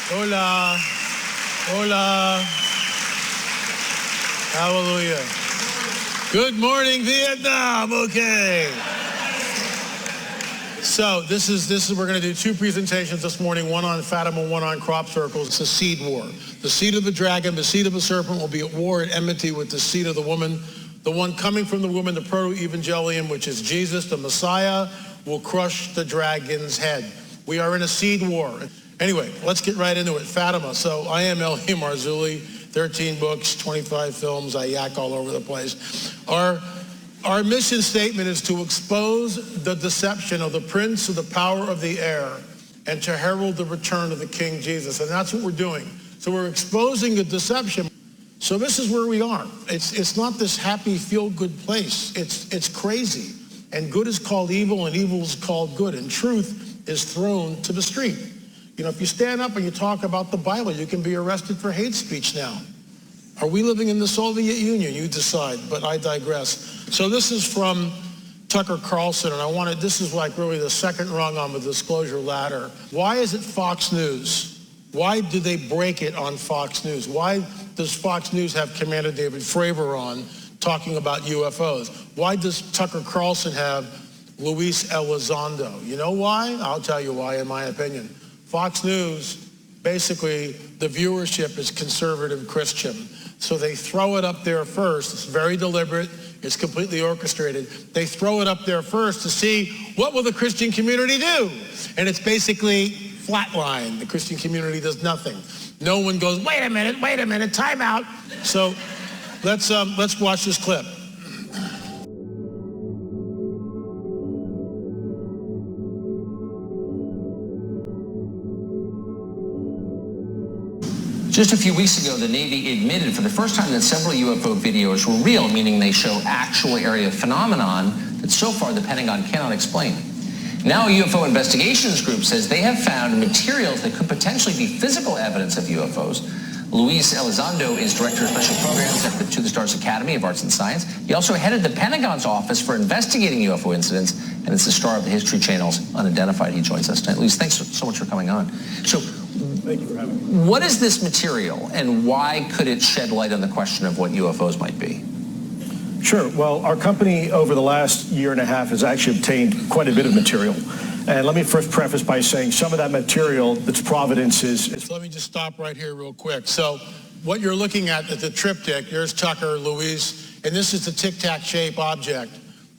Hola. Hola. Hallelujah. Good morning, Vietnam. Okay. So this is we're going to do two presentations this morning, one on Fatima, one on crop circles. It's a seed war. The seed of the dragon, the seed of the serpent will be at war and enmity with the seed of the woman. The one coming from the woman, the proto-evangelium, which is Jesus, the Messiah, will crush the dragon's head. We are in a seed war. Anyway, let's get right into it. Fatima. So I am Marzulli, 13 books, 25 films. I yak all over the place. Our mission statement is to expose the deception of the prince of the power of the air and to herald the return of the King Jesus. And that's what we're doing. So we're exposing the deception. So this is where we are. It's not this happy, feel-good place. It's crazy. And good is called evil, and evil is called good. And truth is thrown to the street. You know, if you stand up and you talk about the Bible, you can be arrested for hate speech now. Are we living in the Soviet Union? You decide, but I digress. So this is from Tucker Carlson, and this is like really the second rung on the disclosure ladder. Why is it Fox News? Why do they break it on Fox News? Why does Fox News have Commander David Fravor on talking about UFOs? Why does Tucker Carlson have Luis Elizondo? You know why? I'll tell you why, in my opinion. Fox News, basically, the viewership is conservative Christian. So they throw it up there first. It's very deliberate. It's completely orchestrated. They throw it up there first to see what will the Christian community do. And it's basically flatline. The Christian community does nothing. No one goes, wait a minute, time out. So let's watch this clip. Just a few weeks ago, the Navy admitted for the first time that several UFO videos were real, meaning they show actual area phenomenon that so far the Pentagon cannot explain. Now a UFO investigations group says they have found materials that could potentially be physical evidence of UFOs. Luis Elizondo is Director of Special Programs at the To the Stars Academy of Arts and Science. He also headed the Pentagon's Office for Investigating UFO Incidents, and it's the star of the History Channel's Unidentified. He joins us tonight. Luis, thanks so much for coming on. So, thank you for having me. What is this material, and why could it shed light on the question of what UFOs might be? Sure. Well, our company over the last year and a half has actually obtained quite a bit of material. And let me first preface by saying some of that material, its provenance is... Let me just stop right here real quick. So what you're looking at the triptych, here's Tucker, Luis, and this is the tic-tac shape object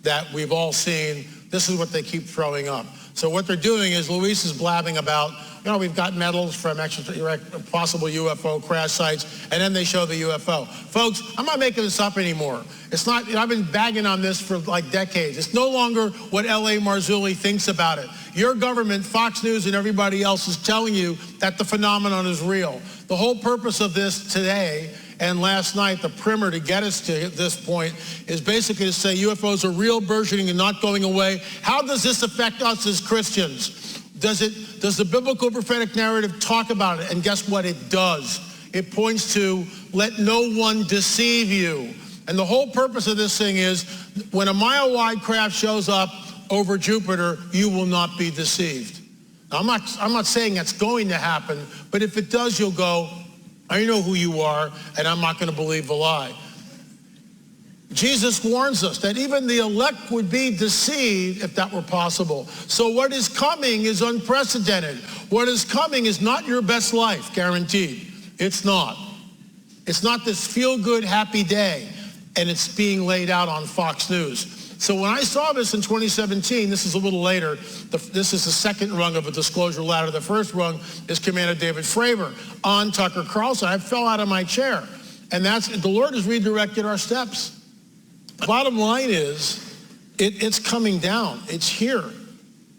that we've all seen. This is what they keep throwing up. So what they're doing is Luis is blabbing about, you know, we've got medals from possible UFO crash sites, and then they show the UFO. Folks, I'm not making this up anymore. It's not, I've been bagging on this for like decades. It's no longer what L.A. Marzulli thinks about it. Your government, Fox News, and everybody else is telling you that the phenomenon is real. The whole purpose of this today and last night, the primer to get us to this point is basically to say UFOs are real, burgeoning, and not going away. How does this affect us as Christians? Does the biblical prophetic narrative talk about it? And guess what it does? It points to let no one deceive you. And the whole purpose of this thing is when a mile-wide craft shows up over Jupiter, you will not be deceived. Now, I'm not saying that's going to happen, but if it does, you'll go, I know who you are, and I'm not going to believe the lie. Jesus warns us that even the elect would be deceived if that were possible. So what is coming is unprecedented. What is coming is not your best life, guaranteed. It's not. It's not this feel-good, happy day, and it's being laid out on Fox News. So when I saw this in 2017, this is a little later, this is the second rung of a disclosure ladder. The first rung is Commander David Fravor on Tucker Carlson. I fell out of my chair. And the Lord has redirected our steps. Bottom line is, it's coming down. It's here.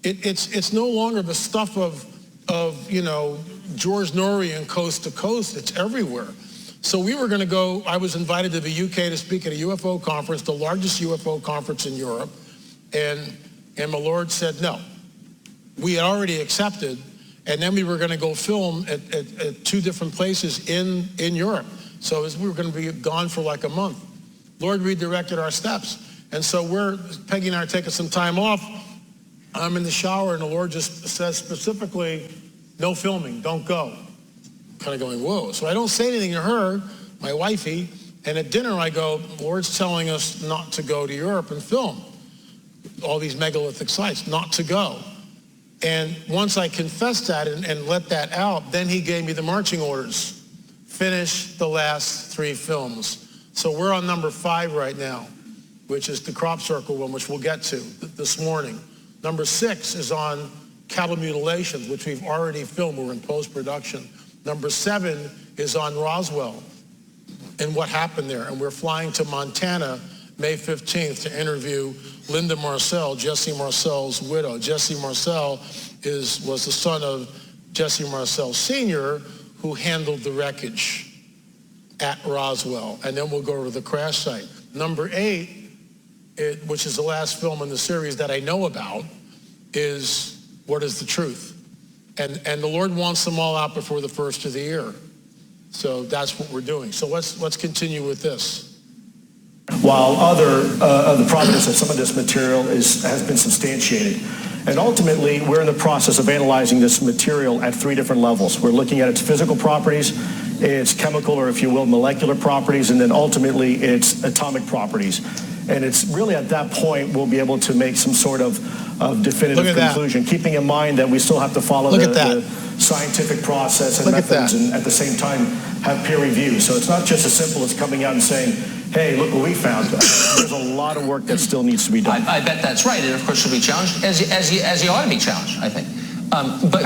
It's no longer the stuff of you know, George Norrie and Coast to Coast. It's everywhere. So we were going to go, I was invited to the UK to speak at a UFO conference, the largest UFO conference in Europe, and my Lord said no. We had already accepted, and then we were going to go film at two different places in Europe. So we were going to be gone for like a month. Lord redirected our steps. And so Peggy and I are taking some time off. I'm in the shower, and the Lord just says specifically, no filming, don't go. kind of going, whoa. So I don't say anything to her, my wifey, and at dinner I go, the Lord's telling us not to go to Europe and film all these megalithic sites, not to go. And once I confessed that and let that out, then he gave me the marching orders. Finish the last 3 films. So we're on number 5 right now, which is the crop circle one, which we'll get to this morning. Number 6 is on cattle mutilations, which we've already filmed. We're in post-production. Number 7 is on Roswell and what happened there. And we're flying to Montana May 15th to interview Linda Marcel, Jesse Marcel's widow. Jesse Marcel was the son of Jesse Marcel Sr., who handled the wreckage at Roswell. And then we'll go to the crash site. Number 8, which is the last film in the series that I know about, is What is the Truth? And the Lord wants them all out before the first of the year. So that's what we're doing. So let's continue with this. While the providence of some of this material has been substantiated. And ultimately, we're in the process of analyzing this material at 3 different levels. We're looking at its physical properties, its chemical, or if you will, molecular properties, and then ultimately its atomic properties. And it's really at that point we'll be able to make some sort of definitive conclusion, keeping in mind that we still have to follow the scientific process and methods, and at the same time have peer review. So it's not just as simple as coming out and saying, hey, look what we found. There's a lot of work that still needs to be done. I bet that's right, and of course should be challenged, as you ought to be challenged, I think. But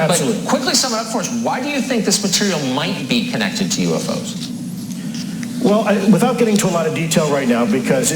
quickly sum it up for us. Why do you think this material might be connected to UFOs? Well, without getting into a lot of detail right now, because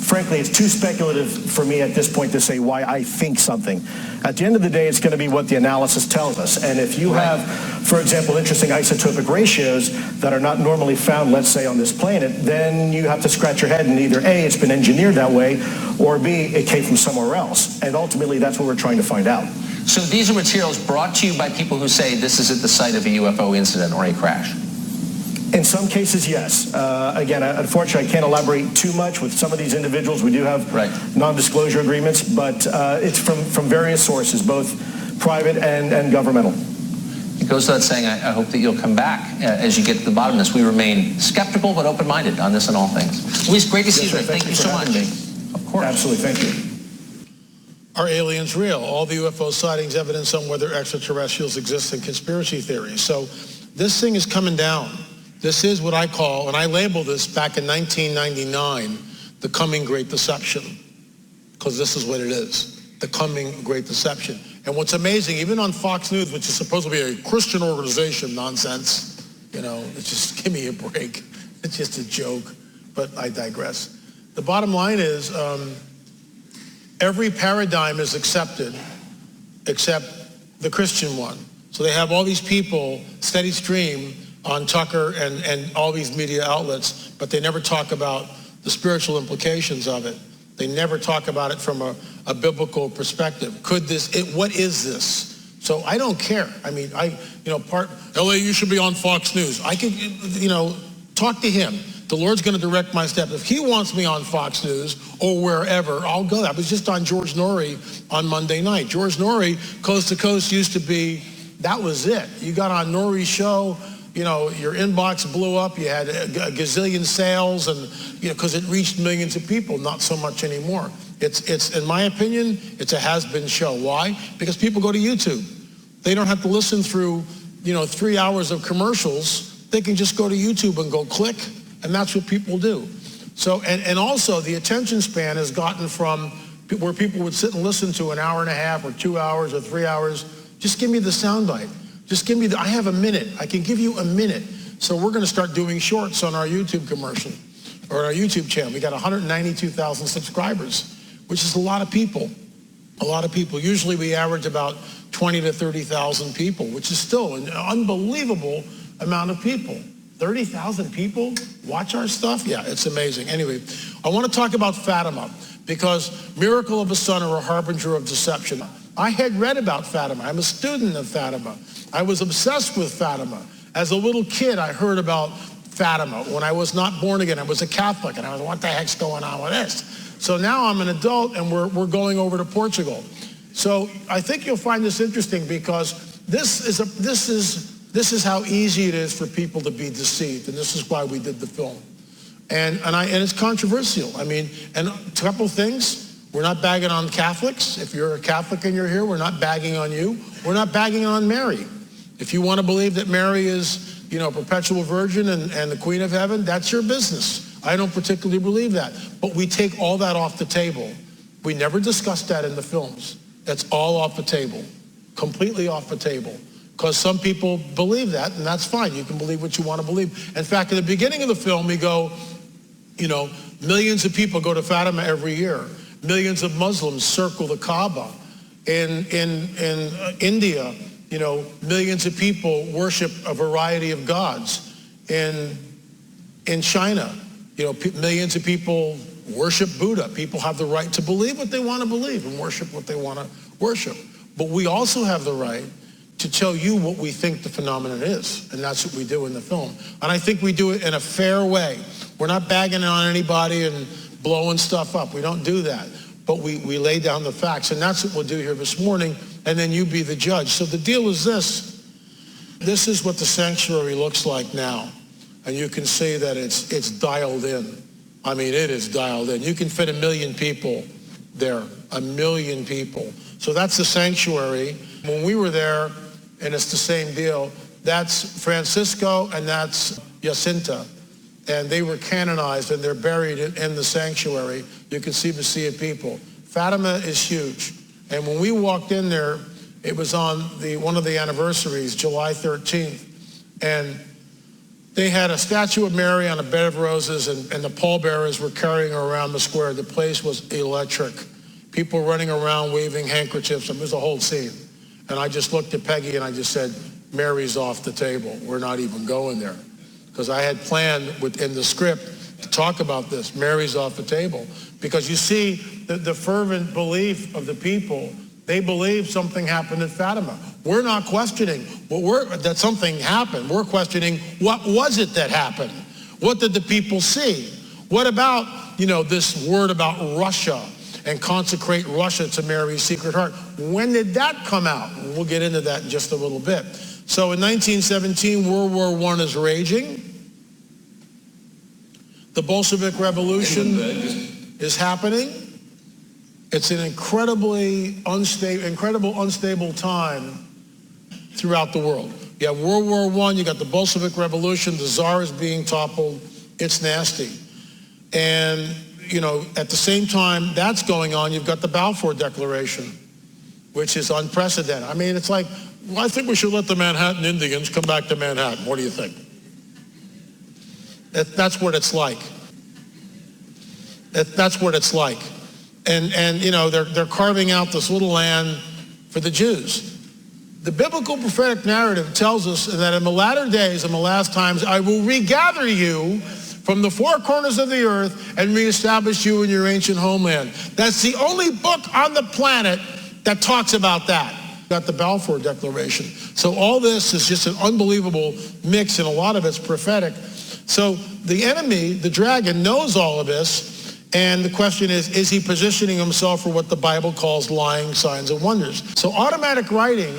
frankly, it's too speculative for me at this point to say why I think something. At the end of the day, it's going to be what the analysis tells us. And if you have, for example, interesting isotopic ratios that are not normally found, let's say, on this planet, then you have to scratch your head and either A, it's been engineered that way, or B, it came from somewhere else. And ultimately, that's what we're trying to find out. So these are materials brought to you by people who say this is at the site of a UFO incident or a crash? In some cases, yes. Again, unfortunately, I can't elaborate too much with some of these individuals. We do have non-disclosure agreements, but it's from various sources, both private and governmental. It goes without saying, I hope that you'll come back as you get to the bottom of this. We remain skeptical but open-minded on this and all things. Luis, great to see you. Thank you so much. Of course. Absolutely. Thank you. Are aliens real? All the UFO sightings, evidence on whether extraterrestrials exist, and conspiracy theories. So this thing is coming down. This is what I call, and I labeled this back in 1999, the coming great deception, because this is what it is, the coming great deception. And what's amazing, even on Fox News, which is supposed to be a Christian organization, nonsense, it's just, give me a break. It's just a joke, but I digress. The bottom line is, every paradigm is accepted except the Christian one. So they have all these people, steady stream, on Tucker and all these media outlets, but they never talk about the spiritual implications of it. They never talk about it from a biblical perspective. What is this? So I don't care. I mean, LA, you should be on Fox News. I could, talk to him. The Lord's going to direct my steps. If he wants me on Fox News or wherever, I'll go. I was just on George Norrie on Monday night. George Norrie, Coast to Coast, used to be, that was it. You got on Norrie's show, your inbox blew up. You had a gazillion sales, and because it reached millions of people. Not so much anymore. It's in my opinion, it's a has-been show. Why? Because people go to YouTube. They don't have to listen through 3 hours of commercials. They can just go to YouTube and go click, and that's what people do. So and also the attention span has gotten from where people would sit and listen to an hour and a half or 2 hours or 3 hours. Just give me the soundbite. Just give me I have a minute. I can give you a minute. So we're going to start doing shorts on our YouTube commercial or our YouTube channel. We got 192,000 subscribers, which is a lot of people. A lot of people. Usually we average about 20 to 30,000 people, which is still an unbelievable amount of people. 30,000 people watch our stuff? Yeah, it's amazing. Anyway, I want to talk about Fatima because miracle of a son or a harbinger of deception. I had read about Fatima. I'm a student of Fatima. I was obsessed with Fatima. As a little kid, I heard about Fatima. When I was not born again, I was a Catholic, and I was, what the heck's going on with this? So now I'm an adult, and we're going over to Portugal. So I think you'll find this interesting because this is This is how easy it is for people to be deceived, and this is why we did the film. And it's controversial. I mean, and a couple things. We're not bagging on Catholics. If you're a Catholic and you're here, we're not bagging on you. We're not bagging on Mary. If you want to believe that Mary is, a perpetual virgin and the Queen of Heaven, that's your business. I don't particularly believe that. But we take all that off the table. We never discussed that in the films. That's all off the table, completely off the table. Because some people believe that, and that's fine. You can believe what you want to believe. In fact, in the beginning of the film, we go, millions of people go to Fatima every year. Millions of Muslims circle the Kaaba. In India, millions of people worship a variety of gods. In China, millions of people worship Buddha. People have the right to believe what they want to believe and worship what they want to worship. But we also have the right to tell you what we think the phenomenon is. And that's what we do in the film. And I think we do it in a fair way. We're not bagging on anybody and blowing stuff up. We don't do that. But we lay down the facts. And that's what we'll do here this morning. And then you be the judge. So the deal is this. This is what the sanctuary looks like now. And you can see that it's dialed in. I mean, it is dialed in. You can fit 1 million people there. 1 million people. So that's the sanctuary. When we were there, and it's the same deal, that's Francisco and that's Jacinta. And they were canonized and they're buried in the sanctuary. You can see the sea of people. Fatima is huge. And when we walked in there, it was on one of the anniversaries, July 13th. And they had a statue of Mary on a bed of roses, and the pallbearers were carrying her around the square. The place was electric. People running around waving handkerchiefs. It was a whole scene. And I just looked at Peggy and I just said, Mary's off the table. We're not even going there. Because I had planned in the script to talk about this. Mary's off the table. Because you see the fervent belief of the people. They believe something happened at Fatima. We're not questioning that something happened. We're questioning what was it that happened? What did the people see? What about, this word about Russia and consecrate Russia to Mary's Sacred Heart? When did that come out? We'll get into that in just a little bit. So in 1917, World War I is raging. The Bolshevik Revolution is happening. It's an incredible unstable time throughout the world. You have World War I, you got the Bolshevik Revolution, the Tsar is being toppled. It's nasty. And, at the same time that's going on, you've got the Balfour Declaration, which is unprecedented. I mean, it's like, I think we should let the Manhattan Indians come back to Manhattan. What do you think? That's what it's like. That's what it's like. And they're carving out this little land for the Jews. The biblical prophetic narrative tells us that in the latter days, in the last times, I will regather you from the four corners of the earth and reestablish you in your ancient homeland. That's the only book on the planet that talks about that. Got the Balfour Declaration. So all this is just an unbelievable mix, and a lot of it's prophetic. So the enemy, the dragon, knows all of this, and the question is he positioning himself for what the Bible calls lying signs and wonders? So automatic writing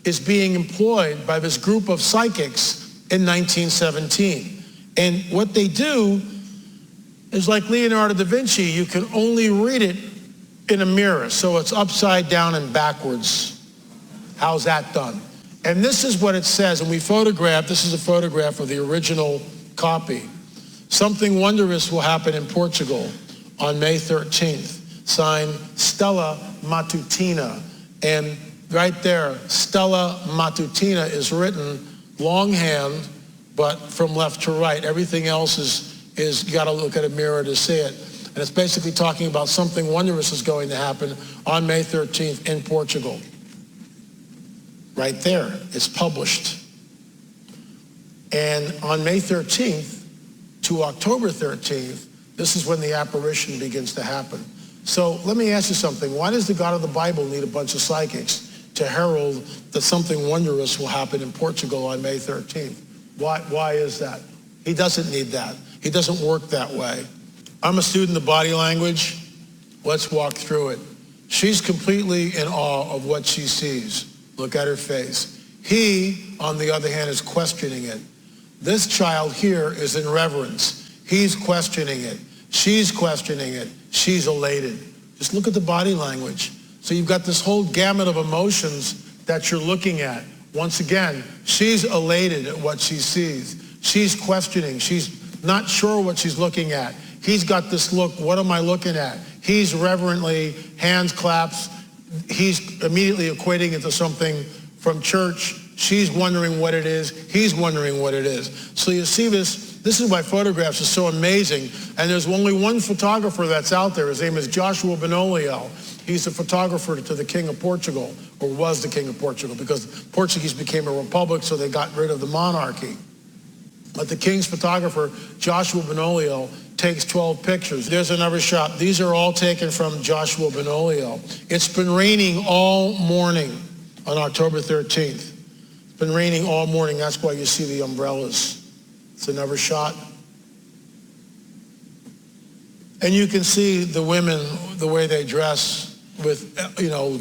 is being employed by this group of psychics in 1917. And what they do is like Leonardo da Vinci, you can only read it in a mirror, so it's upside down and backwards. How's that done? And this is what it says, and this is a photograph of the original copy. Something wondrous will happen in Portugal on May 13th, signed Stella Matutina. And right there, Stella Matutina is written longhand, but from left to right. Everything else is you gotta look at a mirror to see it. And it's basically talking about something wondrous is going to happen on May 13th in Portugal. Right there, it's published. And on May 13th to October 13th, this is when the apparition begins to happen. So let me ask you something. Why does the God of the Bible need a bunch of psychics to herald that something wondrous will happen in Portugal on May 13th? Why is that? He doesn't need that. He doesn't work that way. I'm a student of body language. Let's walk through it. She's completely in awe of what she sees. Look at her face. He, on the other hand, is questioning it. This child here is in reverence. He's questioning it. She's questioning it. She's elated. Just look at the body language. So you've got this whole gamut of emotions that you're looking at. Once again, she's elated at what she sees. She's questioning. She's not sure what she's looking at. He's got this look, what am I looking at? He's reverently, hands claps. He's immediately equating it to something from church. She's wondering what it is. He's wondering what it is. So you see this is why photographs are so amazing. And there's only one photographer that's out there. His name is Joshua Benoliel. He's the photographer to the King of Portugal, or was the King of Portugal, because Portuguese became a republic, so they got rid of the monarchy. But the king's photographer, Joshua Benoliel, takes 12 pictures. There's another shot. These are all taken from Joshua Benoliel. It's been raining all morning on October 13th. It's been raining all morning. That's why you see the umbrellas. It's another shot. And you can see the women, the way they dress with,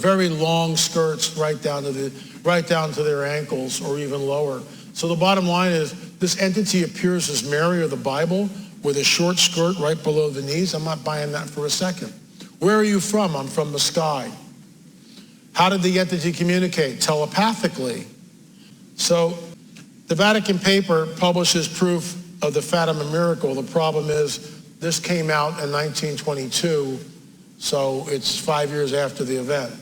very long skirts right down to their ankles or even lower. So the bottom line is this entity appears as Mary or the Bible with a short skirt right below the knees. I'm not buying that for a second. Where are you from? I'm from the sky. How did the entity communicate? Telepathically. So the Vatican paper publishes proof of the Fatima miracle. The problem is this came out in 1922, so it's 5 years after the event.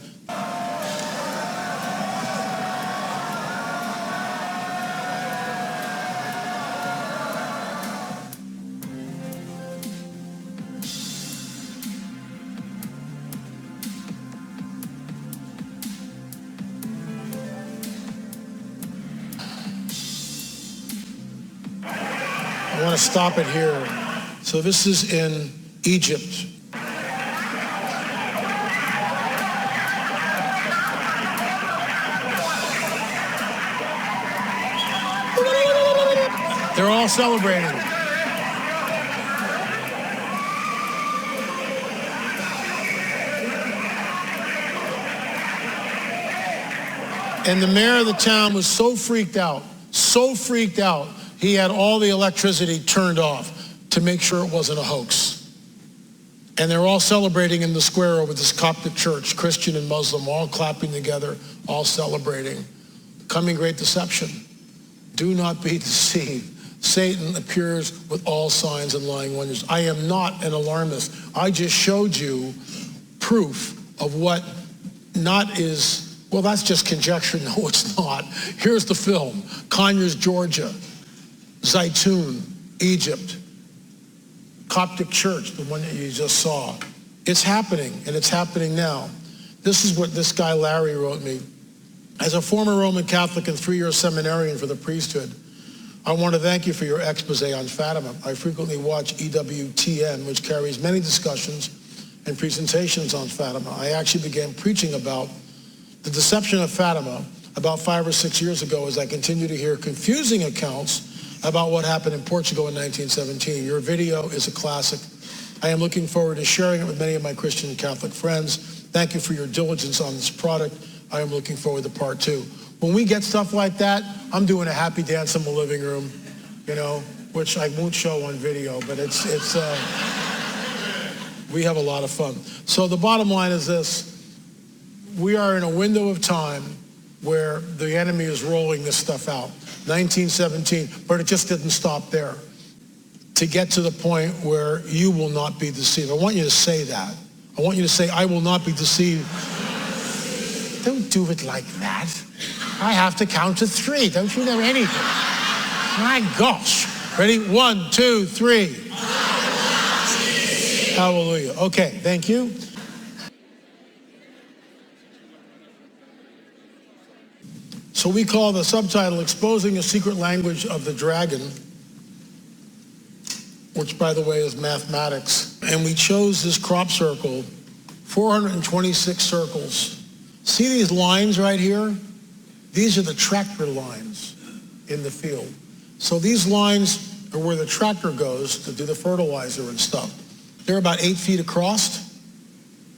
I want to stop it here. So this is in Egypt. They're all celebrating. And the mayor of the town was so freaked out, he had all the electricity turned off to make sure it wasn't a hoax. And they're all celebrating in the square over this Coptic church, Christian and Muslim, all clapping together, all celebrating. Coming great deception. Do not be deceived. Satan appears with all signs and lying wonders. I am not an alarmist. I just showed you proof of what not is, well, that's just conjecture. No, it's not. Here's the film. Conyers, Georgia. Zaytun, Egypt. Coptic church, the one that you just saw. It's happening, and it's happening now. This is what this guy Larry wrote me. As a former Roman Catholic and 3-year seminarian for the priesthood, I want to thank you for your expose on Fatima. I frequently watch EWTN, which carries many discussions and presentations on Fatima. I actually began preaching about the deception of Fatima about 5 or 6 years ago as I continue to hear confusing accounts about what happened in Portugal in 1917. Your video is a classic. I am looking forward to sharing it with many of my Christian and Catholic friends. Thank you for your diligence on this product. I am looking forward to part 2. When we get stuff like that, I'm doing a happy dance in the living room, which I won't show on video, but we have a lot of fun. So the bottom line is this. We are in a window of time where the enemy is rolling this stuff out. 1917, but it just didn't stop there. To get to the point where you will not be deceived. I want you to say that. I want you to say, I will not be deceived. Don't do it like that. I have to count to 3. Don't you know anything? My gosh. Ready? 1, 2, 3. Hallelujah. Okay, thank you. So we call the subtitle, Exposing a Secret Language of the Dragon, which, by the way, is mathematics. And we chose this crop circle, 426 circles. See these lines right here? These are the tractor lines in the field. So these lines are where the tractor goes to do the fertilizer and stuff. They're about 8 feet across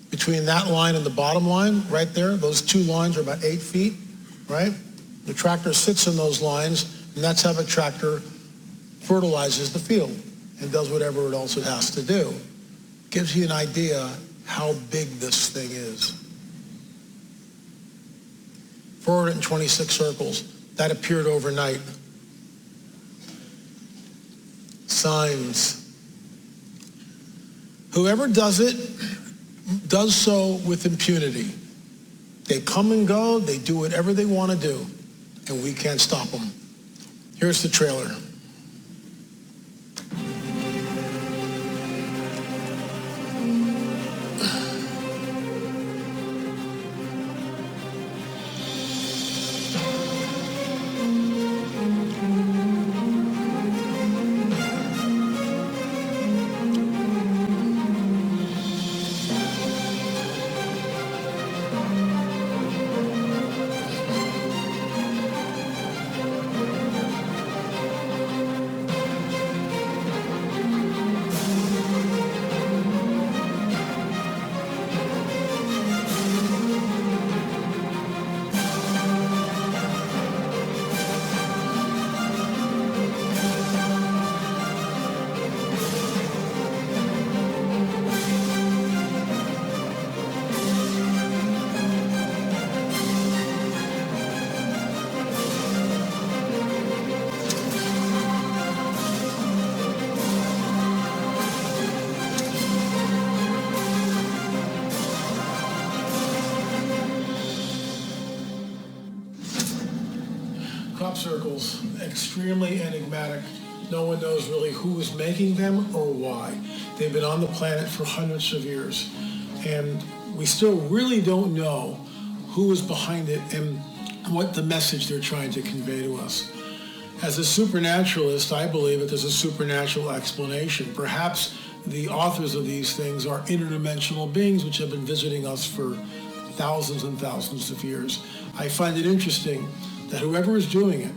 between that line and the bottom line right there. Those 2 lines are about 8 feet, right? The tractor sits in those lines, and that's how the tractor fertilizes the field and does whatever else it has to do. Gives you an idea how big this thing is. 426 circles. That appeared overnight. Signs. Whoever does it does so with impunity. They come and go, they do whatever they want to do, and we can't stop them. Here's the trailer. Crop circles, extremely enigmatic. No one knows really who is making them or why. They've been on the planet for hundreds of years, and we still really don't know who is behind it and what the message they're trying to convey to us. As a supernaturalist, I believe that there's a supernatural explanation. Perhaps the authors of these things are interdimensional beings which have been visiting us for thousands and thousands of years. I find it interesting that whoever is doing it,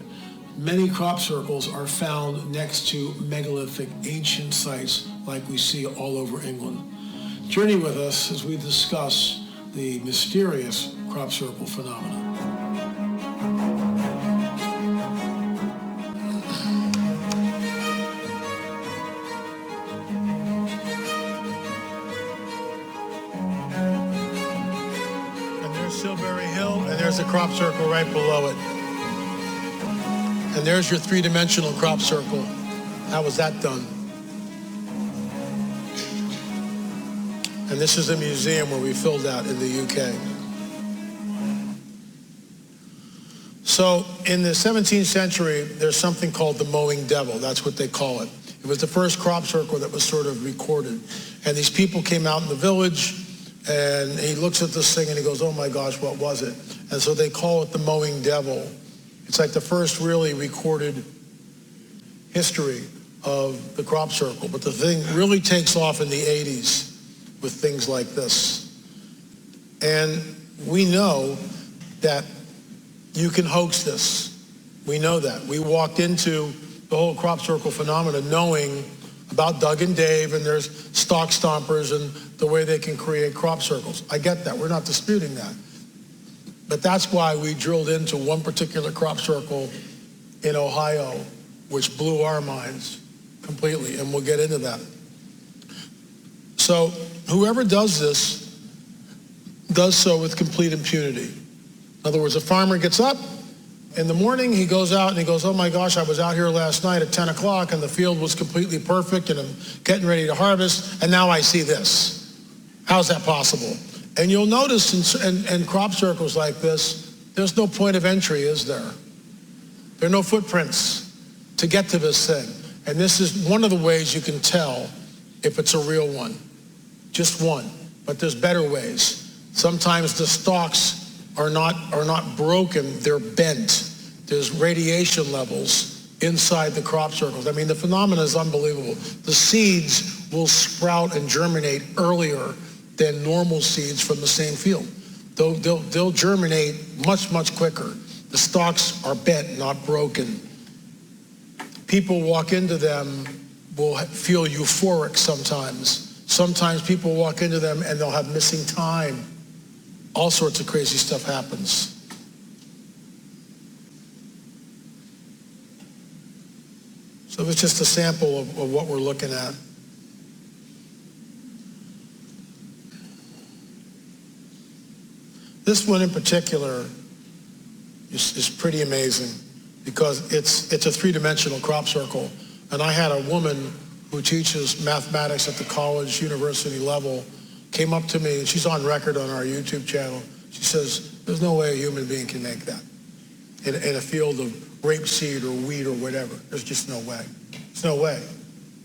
many crop circles are found next to megalithic ancient sites like we see all over England. Journey with us as we discuss the mysterious crop circle phenomenon. And there's Silbury Hill, and there's a crop circle right below it. And there's your three-dimensional crop circle. How was that done? And this is a museum where we filled out in the UK. So in the 17th century, there's something called the mowing devil. That's what they call it. It was the first crop circle that was sort of recorded. And these people came out in the village, and he looks at this thing and he goes, oh my gosh, what was it? And so they call it the mowing devil. It's like the first really recorded history of the crop circle. But the thing really takes off in the 80s with things like this. And we know that you can hoax this. We know that. We walked into the whole crop circle phenomena knowing about Doug and Dave and there's stock stompers and the way they can create crop circles. I get that. We're not disputing that. But that's why we drilled into one particular crop circle in Ohio, which blew our minds completely, and we'll get into that. So whoever does this does so with complete impunity. In other words, a farmer gets up in the morning, he goes out and he goes, oh my gosh, I was out here last night at 10 o'clock and the field was completely perfect and I'm getting ready to harvest, and now I see this. How's that possible? And you'll notice in crop circles like this, there's no point of entry, is there? There are no footprints to get to this thing. And this is one of the ways you can tell if it's a real one. Just one. But there's better ways. Sometimes the stalks are not broken, they're bent. There's radiation levels inside the crop circles. I mean, the phenomenon is unbelievable. The seeds will sprout and germinate earlier than normal seeds from the same field. They'll germinate much, much quicker. The stalks are bent, not broken. People walk into them will feel euphoric sometimes. Sometimes people walk into them and they'll have missing time. All sorts of crazy stuff happens. So it's just a sample of what we're looking at. This one in particular is pretty amazing because it's a three-dimensional crop circle. And I had a woman who teaches mathematics at the college, university level, came up to me, and she's on record on our YouTube channel. She says, there's no way a human being can make that in a field of rapeseed or wheat or whatever. There's just no way. There's no way.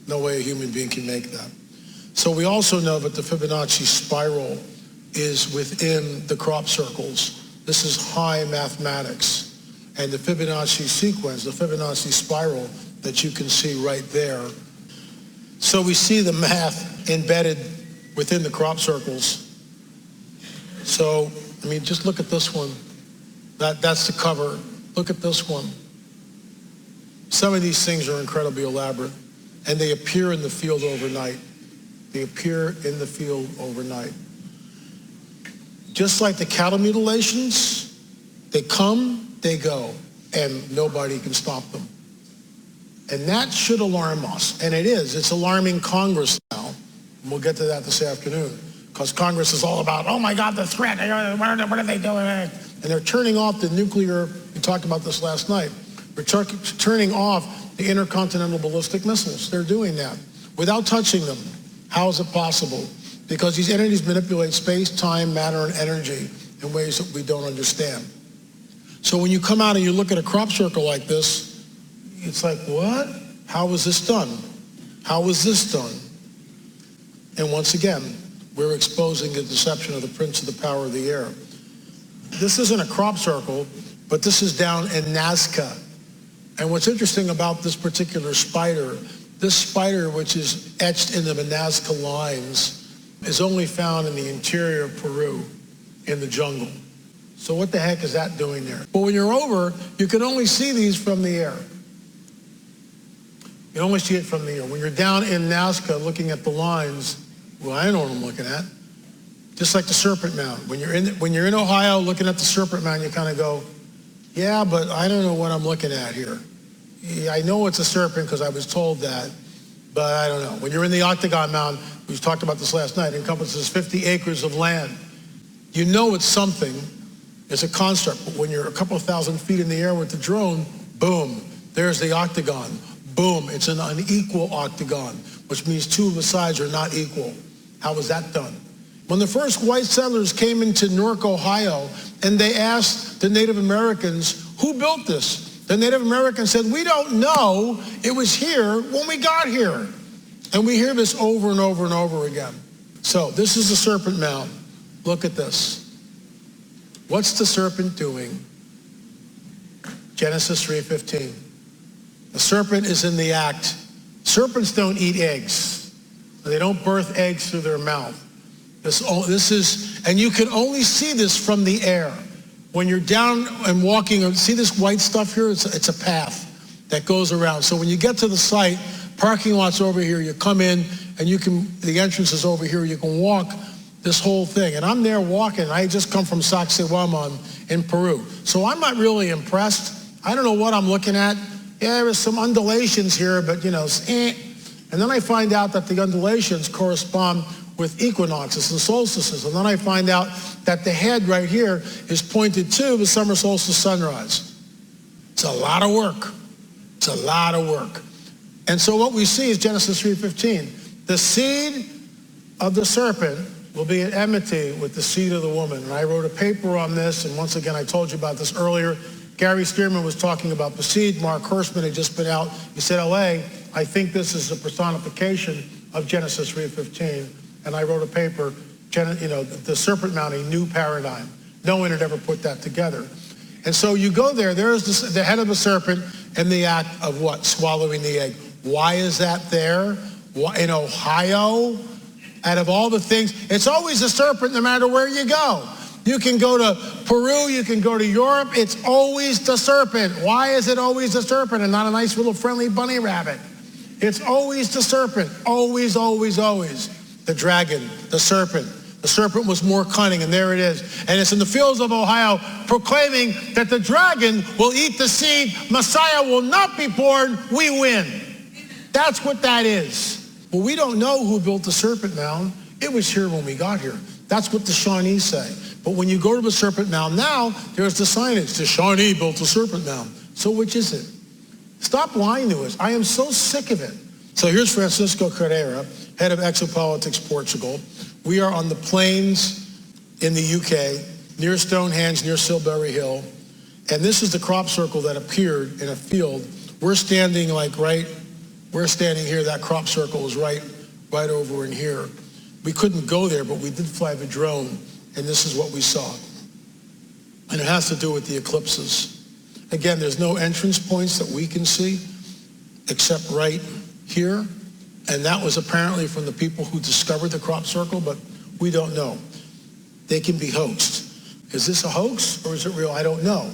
No way a human being can make that. So we also know that the Fibonacci spiral is within the crop circles. This is high mathematics. And the Fibonacci sequence, the Fibonacci spiral that you can see right there. So we see the math embedded within the crop circles. So, I mean, just look at this one. That's the cover. Look at this one. Some of these things are incredibly elaborate, and they appear in the field overnight. They appear in the field overnight. Just like the cattle mutilations, they come, they go, and nobody can stop them. And that should alarm us, and it is. It's alarming Congress now. And we'll get to that this afternoon, because Congress is all about, oh my God, the threat, what are they doing? And they're turning off the nuclear, we talked about this last night, we're turning off the intercontinental ballistic missiles. They're doing that without touching them. How is it possible? Because these entities manipulate space, time, matter, and energy in ways that we don't understand. So when you come out and you look at a crop circle like this, it's like, what? How was this done? How was this done? And once again, we're exposing the deception of the prince of the power of the air. This isn't a crop circle, but this is down in Nazca. And what's interesting about this particular spider, this spider, which is etched in the Nazca lines, is only found in the interior of Peru, in the jungle. So what the heck is that doing there? But when you're over, you can only see these from the air. You only see it from the air. When you're down in Nazca looking at the lines, well, I know what I'm looking at. Just like the Serpent Mound. When you're in Ohio looking at the Serpent Mound, you kind of go, yeah, but I don't know what I'm looking at here. I know it's a serpent because I was told that, but I don't know. When you're in the Octagon Mound, we talked about this last night, it encompasses 50 acres of land. You know it's something. It's a construct, but when you're a couple of thousand feet in the air with the drone, boom, there's the octagon. Boom, it's an unequal octagon, which means two of the sides are not equal. How was that done? When the first white settlers came into Newark, Ohio, and they asked the Native Americans, who built this? The Native Americans said, we don't know. It was here when we got here. And we hear this over and over and over again. So this is the Serpent Mound. Look at this. What's the serpent doing? Genesis 3:15. The serpent is in the act. Serpents don't eat eggs. They don't birth eggs through their mouth. This is, and you can only see this from the air. When you're down and walking, see this white stuff here? It's a path that goes around. So when you get to the site, parking lot's over here, you come in, and the entrance is over here, you can walk this whole thing. And I'm there walking. I just come from Sacsayhuaman in Peru. So I'm not really impressed. I don't know what I'm looking at. Yeah, there's some undulations here, but And then I find out that the undulations correspond with equinoxes and solstices. And then I find out that the head right here is pointed to the summer solstice sunrise. It's a lot of work. It's a lot of work. And so what we see is Genesis 3:15. The seed of the serpent will be at enmity with the seed of the woman. And I wrote a paper on this, and once again, I told you about this earlier. Gary Stearman was talking about the seed. Mark Hirschman had just been out. He said, LA, I think this is a personification of Genesis 3:15. And I wrote a paper, the Serpent Mound, a new paradigm. No one had ever put that together. And so you go there's the head of the serpent and the act of what? Swallowing the egg. Why is that there? Why, in Ohio, out of all the things, it's always a serpent no matter where you go. You can go to Peru, you can go to Europe, it's always the serpent. Why is it always the serpent and not a nice little friendly bunny rabbit? It's always the serpent, always, always, always. The dragon, the serpent. The serpent was more cunning, and there it is. And it's in the fields of Ohio proclaiming that the dragon will eat the seed. Messiah will not be born. We win. That's what that is. Well, we don't know who built the Serpent Mound. It was here when we got here. That's what the Shawnee say. But when you go to the Serpent Mound now, there's the signage. The Shawnee built the Serpent Mound. So which is it? Stop lying to us. I am so sick of it. So here's Francisco Carreira, head of Exopolitics Portugal. We are on the plains in the UK, near Stonehenge, near Silbury Hill. And this is the crop circle that appeared in a field. We're standing we're standing here. That crop circle is right over in here. We couldn't go there, but we did fly the drone, and this is what we saw. And it has to do with the eclipses. Again, there's no entrance points that we can see, except right here. And that was apparently from the people who discovered the crop circle, but we don't know. They can be hoaxed. Is this a hoax or is it real? I don't know.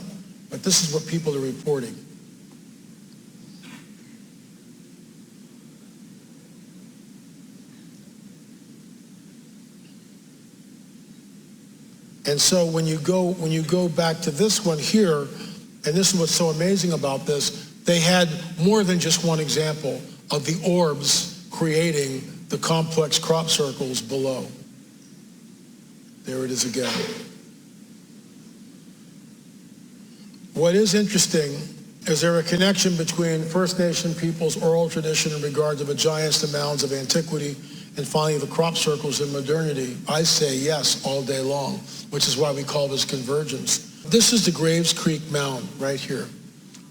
But this is what people are reporting. And so when you go back to this one here, and this is what's so amazing about this, they had more than just one example of the orbs creating the complex crop circles below. There it is again. What is interesting is there a connection between First Nation people's oral tradition in regard to the giants, the mounds of antiquity, and finally the crop circles in modernity? I say yes all day long, which is why we call this Convergence. This is the Graves Creek Mound right here.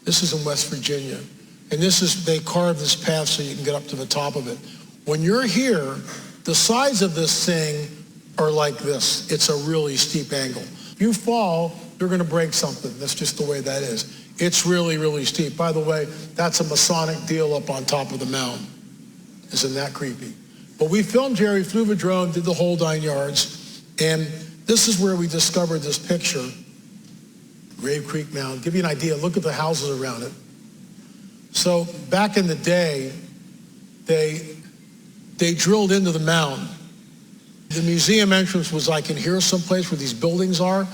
This is in West Virginia. And they carved this path so you can get up to the top of it. When you're here, the sides of this thing are like this. It's a really steep angle. If you fall, you're going to break something. That's just the way that is. It's really, really steep. By the way, that's a Masonic deal up on top of the mound. Isn't that creepy? But we filmed here, we flew the drone, did the whole 9 yards, and this is where we discovered this picture. Grave Creek Mound. Give you an idea, look at the houses around it. So back in the day, they drilled into the mound. The museum entrance was like in here someplace where these buildings are,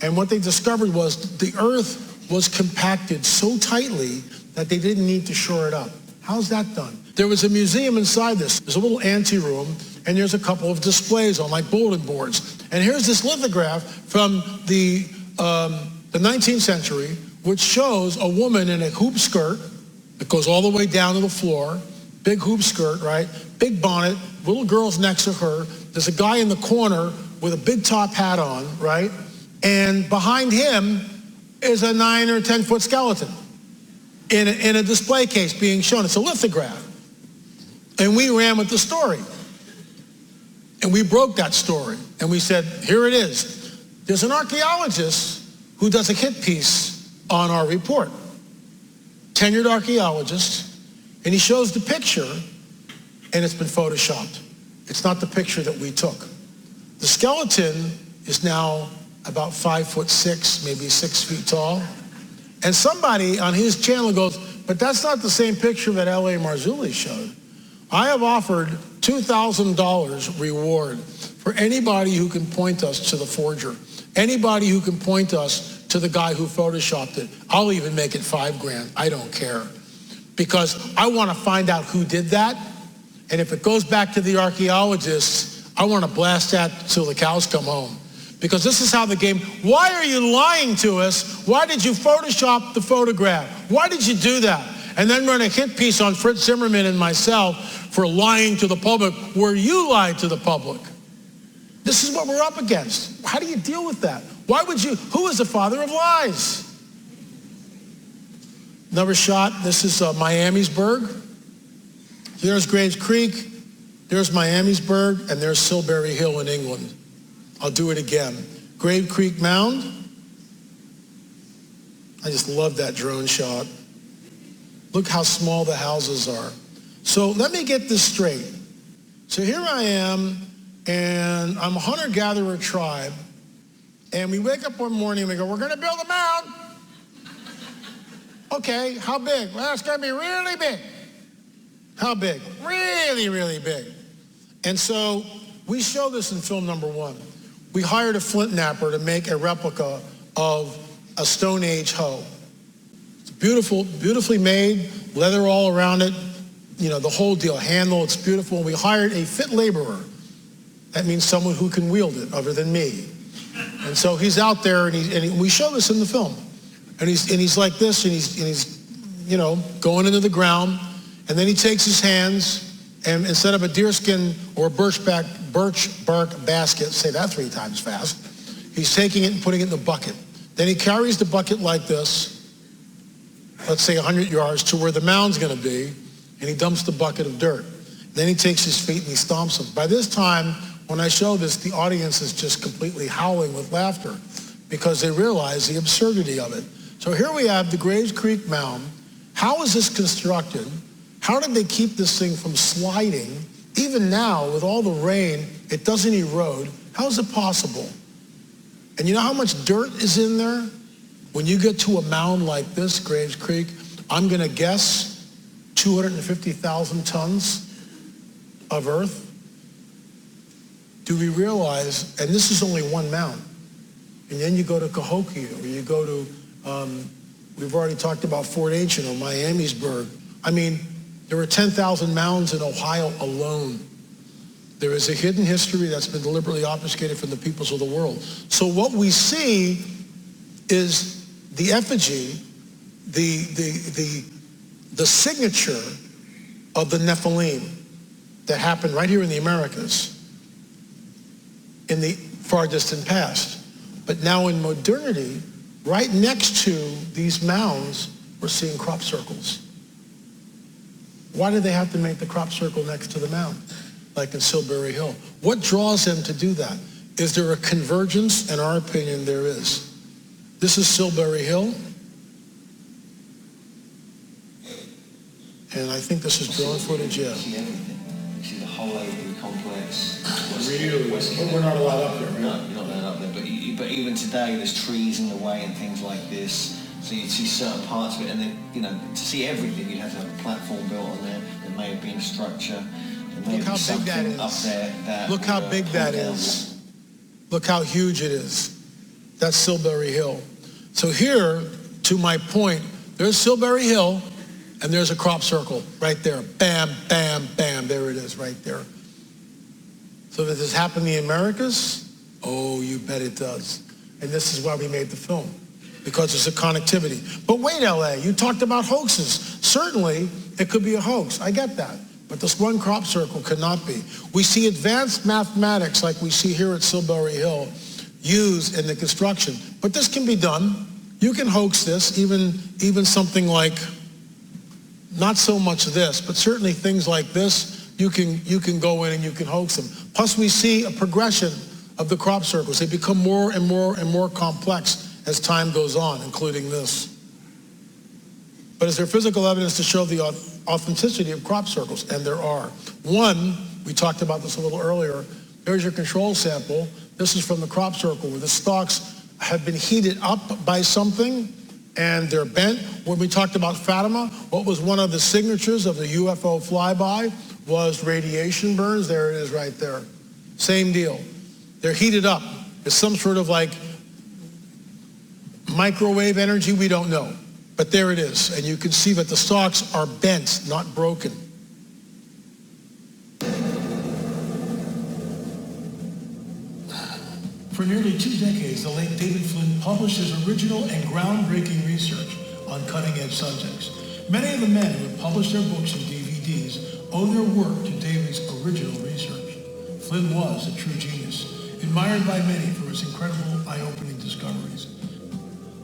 and what they discovered was the earth was compacted so tightly that they didn't need to shore it up. How's that done? There was a museum inside this. There's a little anteroom, and there's a couple of displays on like bulletin boards. And here's this lithograph from the 19th century, which shows a woman in a hoop skirt that goes all the way down to the floor, big hoop skirt, right? Big bonnet, little girls next to her. There's a guy in the corner with a big top hat on, right? And behind him is a 9 or 10 foot skeleton in a display case being shown. It's a lithograph. And we ran with the story. And we broke that story. And we said, here it is. There's an archaeologist who does a hit piece on our report. Tenured archaeologist. And he shows the picture, and it's been photoshopped. It's not the picture that we took. The skeleton is now about 5'6", maybe 6 feet tall. And somebody on his channel goes, but that's not the same picture that L.A. Marzulli showed. I have offered $2,000 reward for anybody who can point us to the forger. Anybody who can point us to the guy who photoshopped it. I'll even make it $5,000. I don't care. Because I want to find out who did that. And if it goes back to the archaeologists, I want to blast that till the cows come home. Because this is how the game, why are you lying to us? Why did you Photoshop the photograph? Why did you do that? And then run a hit piece on Fritz Zimmerman and myself for lying to the public where you lied to the public. This is what we're up against. How do you deal with that? Why would you, who is the father of lies? Another shot, this is Miamisburg. There's Graves Creek, there's Miamisburg, and there's Silbury Hill in England. I'll do it again. Grave Creek Mound. I just love that drone shot. Look how small the houses are. So let me get this straight. So here I am, and I'm a hunter-gatherer tribe, and we wake up one morning and we go, we're gonna build a mound. Okay, how big? Well, it's gonna be really big. How big? Really, really big. And so we show this in film number 1. We hired a flint knapper to make a replica of a Stone Age hoe. It's beautiful, beautifully made, leather all around it, the whole deal, handle, it's beautiful. And we hired a fit laborer. That means someone who can wield it other than me. And so he's out there, and we show this in the film. And he's like this, and he's going into the ground, and then he takes his hands, and instead of a deerskin or a birch bark basket, say that 3 times fast, he's taking it and putting it in the bucket. Then he carries the bucket like this, let's say 100 yards, to where the mound's going to be, and he dumps the bucket of dirt. Then he takes his feet and he stomps them. By this time, when I show this, the audience is just completely howling with laughter because they realize the absurdity of it. So here we have the Graves Creek Mound. How is this constructed? How did they keep this thing from sliding? Even now, with all the rain, it doesn't erode. How is it possible? And you know how much dirt is in there? When you get to a mound like this, Graves Creek, I'm going to guess 250,000 tons of earth. Do we realize, and this is only one mound, and then you go to Cahokia, or you go to, we've already talked about Fort Ancient or Miamisburg. I mean, there were 10,000 mounds in Ohio alone. There is a hidden history that's been deliberately obfuscated from the peoples of the world. So what we see is the effigy, the signature of the Nephilim that happened right here in the Americas in the far distant past. But now in modernity, right next to these mounds, we're seeing crop circles. Why do they have to make the crop circle next to the mound, like in Silbury Hill? What draws them to do that? Is there a convergence? In our opinion, there is. This is Silbury Hill. And I think this is drone footage, yeah. See everything. You see the whole overview complex. Really? We're not allowed up there, right? No, you're not allowed up there. But even today, there's trees in the way and things like this. So you'd see certain parts of it, and then, to see everything, you'd have to have a platform built on there. There may have been a structure. There may Look how big that is. Up there that Look how big that is. Look how huge it is. That's Silbury Hill. So here, to my point, there's Silbury Hill, and there's a crop circle right there. Bam, bam, bam. There it is right there. So does this happen in the Americas? Oh, you bet it does. And this is why we made the film, because there's a connectivity. But wait, LA, you talked about hoaxes. Certainly, it could be a hoax. I get that. But this one crop circle cannot be. We see advanced mathematics like we see here at Silbury Hill used in the construction. But this can be done. You can hoax this, even something like, not so much this, but certainly things like this, you can go in and you can hoax them. Plus we see a progression of the crop circles. They become more and more and more complex as time goes on, including this. But is there physical evidence to show the authenticity of crop circles? And there are. One, we talked about this a little earlier, there's your control sample. This is from the crop circle where the stalks have been heated up by something and they're bent. When we talked about Fatima, what was one of the signatures of the UFO flyby was radiation burns. There it is right there. Same deal. They're heated up. It's some sort of like microwave energy, we don't know. But there it is. And you can see that the stalks are bent, not broken. For nearly 2 decades, the late David Flynn published his original and groundbreaking research on cutting-edge subjects. Many of the men who have published their books and DVDs owe their work to David's original research. Flynn was a true genius, admired by many for his incredible eye-opening discoveries.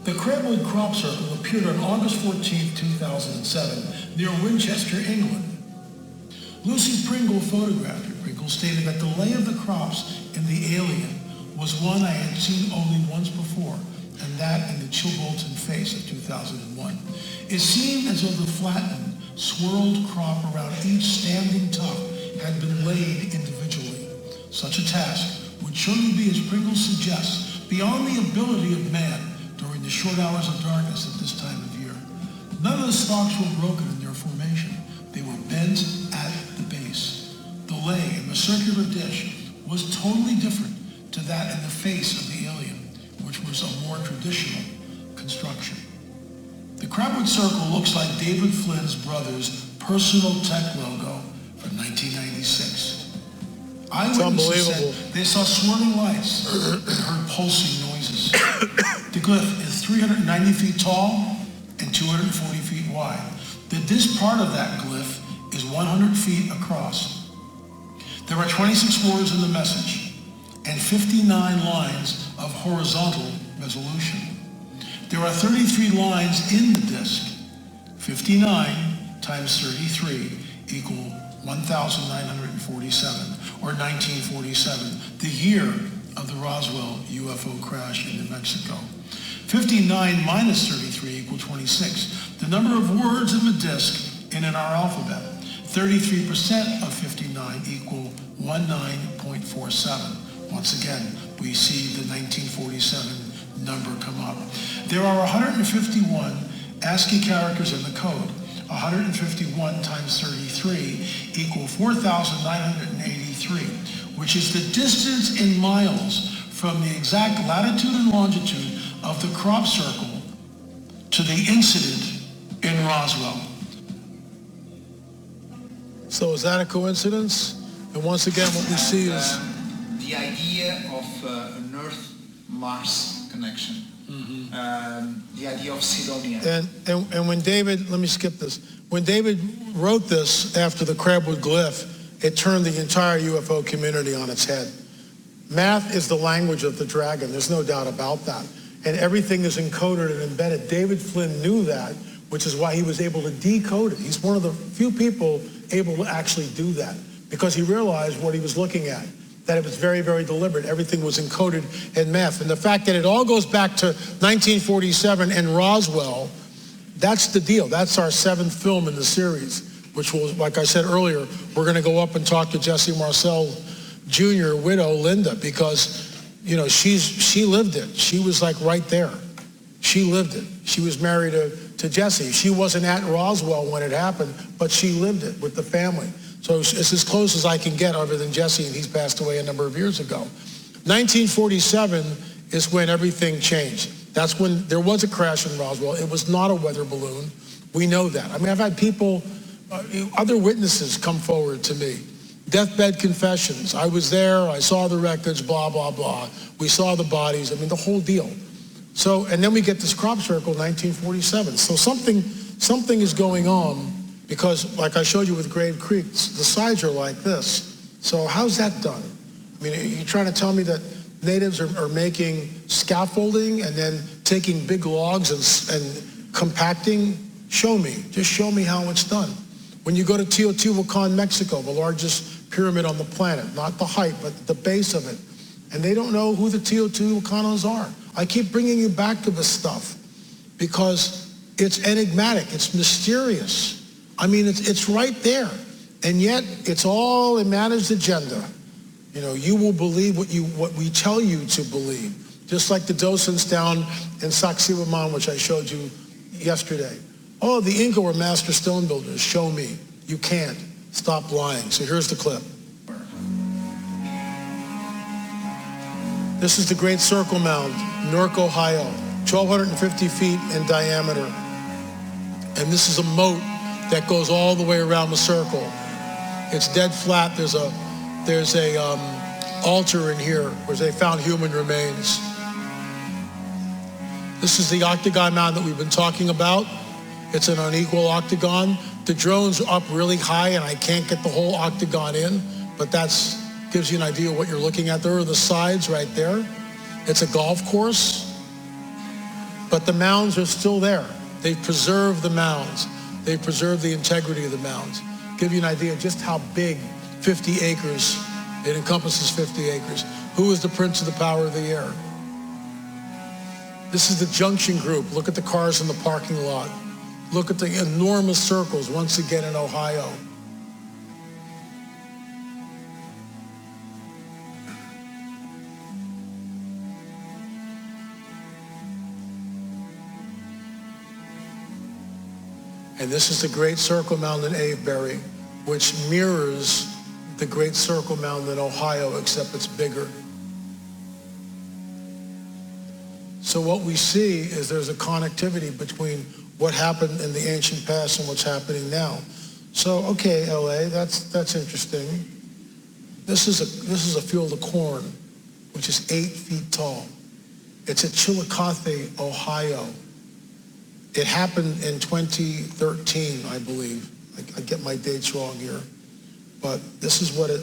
The Craigwood Crop Circle appeared on August 14, 2007, near Winchester, England. Lucy Pringle photographed it. Pringle stated that the lay of the crops in the alien was one I had seen only once before, and that in the Chillicothe face of 2001. It seemed as though the flattened, swirled crop around each standing tuft had been laid individually. Such a task would surely be, as Pringle suggests, beyond the ability of man during the short hours of darkness at this time of year. None of the stalks were broken in their formation. They were bent at the base. The lay in the circular dish was totally different to that in the face of the alien, which was a more traditional construction. The Craigwood Circle looks like David Flynn's brother's personal tech logo from 1996. Eyewitnesses unbelievable. said they saw swirling lights and heard pulsing noises. The glyph is 390 feet tall and 240 feet wide. This part of that glyph is 100 feet across. There are 26 words in the message and 59 lines of horizontal resolution. There are 33 lines in the disc. 59 times 33 equal 1,947, or 1947, the year of the Roswell UFO crash in New Mexico. 59 minus 33 equal 26, the number of words in the disc and in our alphabet. 33% of 59 equal 19.47. Once again, we see the 1947 number come up. There are 151 ASCII characters in the code. 151 times 33 equal 4,983, which is the distance in miles from the exact latitude and longitude of the crop circle to the incident in Roswell. So is that a coincidence? And once again, what we see is the idea of an Earth-Mars connection. The idea of Sidonia. And when David, let me skip this. When David wrote this after the Crabwood glyph, it turned the entire UFO community on its head. Math is the language of the dragon. There's no doubt about that. And everything is encoded and embedded. David Flynn knew that, which is why he was able to decode it. He's one of the few people able to actually do that, because he realized what he was looking at, that it was very, very deliberate. Everything was encoded in math. And the fact that it all goes back to 1947 and Roswell, that's the deal. That's our 7th film in the series, which will, like I said earlier, we're going to go up and talk to Jesse Marcel Jr., widow Linda, because, you know, she lived it. She was like right there. She lived it. She was married to Jesse. She wasn't at Roswell when it happened, but she lived it with the family. So it's as close as I can get, other than Jesse, and he's passed away a number of years ago. 1947 is when everything changed. That's when there was a crash in Roswell. It was not a weather balloon. We know that. I mean, I've had people, other witnesses come forward to me. Deathbed confessions. I was there. I saw the records, blah, blah, blah. We saw the bodies. I mean, the whole deal. So, and then we get this crop circle, 1947. So something is going on. Because, like I showed you with Grave Creek, the sides are like this. So how's that done? I mean, are you trying to tell me that natives are making scaffolding and then taking big logs and compacting? Show me. Just show me how it's done. When you go to Teotihuacan, Mexico, the largest pyramid on the planet, not the height, but the base of it, and they don't know who the Teotihuacanos are. I keep bringing you back to this stuff because it's enigmatic. It's mysterious. I mean, it's right there, and yet it's all a managed agenda. You know, you will believe what we tell you to believe, just like the docents down in Sacsayhuaman, which I showed you yesterday. Oh, the Inca were master stone builders. Show me. You can't. Stop lying. So here's the clip. This is the Great Circle Mound, Newark, Ohio, 1,250 feet in diameter, and this is a moat that goes all the way around the circle. It's dead flat. There's a altar in here where they found human remains. This is the octagon mound that we've been talking about. It's an unequal octagon. The drone's up really high and I can't get the whole octagon in, but that's gives you an idea of what you're looking at. There are the sides right there. It's a golf course, but the mounds are still there. They've preserved the mounds. They preserve the integrity of the mounds. Give you an idea of just how big 50 acres, it encompasses 50 acres. Who is the prince of the power of the air? This is the junction group. Look at the cars in the parking lot. Look at the enormous circles, once again in Ohio. And this is the Great Circle Mound in Avebury, which mirrors the Great Circle Mound in Ohio, except it's bigger. So what we see is there's a connectivity between what happened in the ancient past and what's happening now. So, okay, LA, that's interesting. This is a field of corn, which is 8 feet tall. It's at Chillicothe, Ohio. It happened in 2013, I believe. I get my dates wrong here. But this is what it,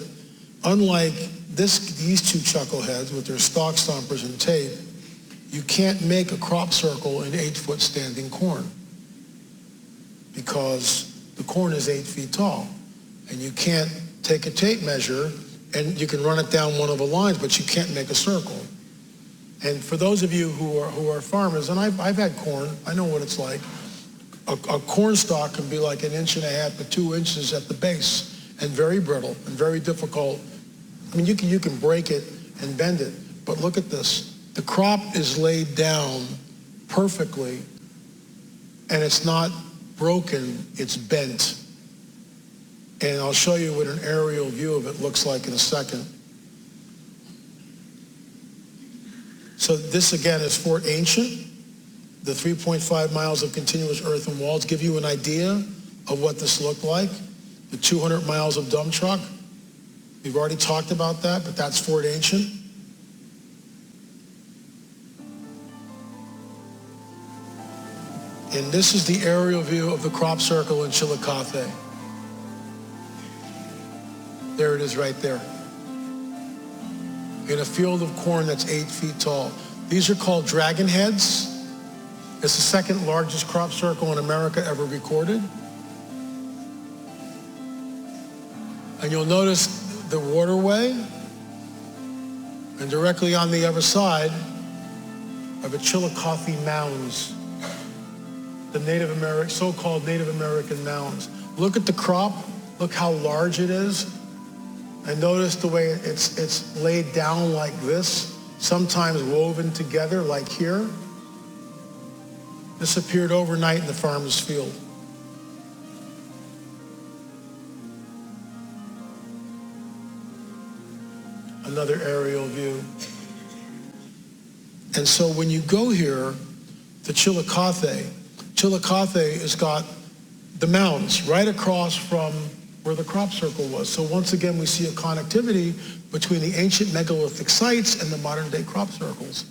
unlike these two chuckleheads with their stalk stompers and tape, you can't make a crop circle in 8-foot standing corn because the corn is 8 feet tall. And you can't take a tape measure and you can run it down one of the lines, but you can't make a circle. And for those of you who are farmers, and I've had corn, I know what it's like. A corn stalk can be like 1.5 inches to 2 inches at the base and very brittle and very difficult. I mean, you can break it and bend it, but look at this. The crop is laid down perfectly, and it's not broken, it's bent. And I'll show you what an aerial view of it looks like in a second. So this again is Fort Ancient. The 3.5 miles of continuous earthen walls give you an idea of what this looked like. The 200 miles of dump truck. We've already talked about that, but that's Fort Ancient. And this is the aerial view of the crop circle in Chillicothe. There it is right there. In a field of corn that's 8 feet tall. These are called dragon heads. It's the second largest crop circle in America ever recorded. And you'll notice the waterway, and directly on the other side are the Chillicothe mounds, the so-called Native American mounds. Look at the crop, look how large it is, and notice the way it's laid down like this, sometimes woven together like here. This appeared overnight in the farmer's field. Another aerial view. And so when you go here to Chillicothe has got the mounds right across from where the crop circle was. So once again, we see a connectivity between the ancient megalithic sites and the modern day crop circles.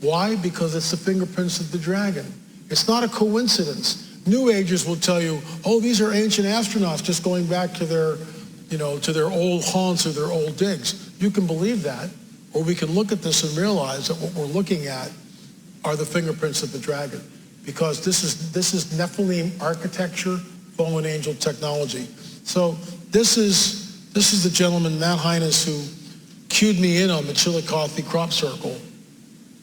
Why? Because it's the fingerprints of the dragon. It's not a coincidence. New Agers will tell you, oh, these are ancient astronauts just going back to their, to their old haunts or their old digs. You can believe that, or we can look at this and realize that what we're looking at are the fingerprints of the dragon, because this is Nephilim architecture, fallen angel technology. So this is the gentleman, Matt Hines, who cued me in on the Chillicothe crop circle,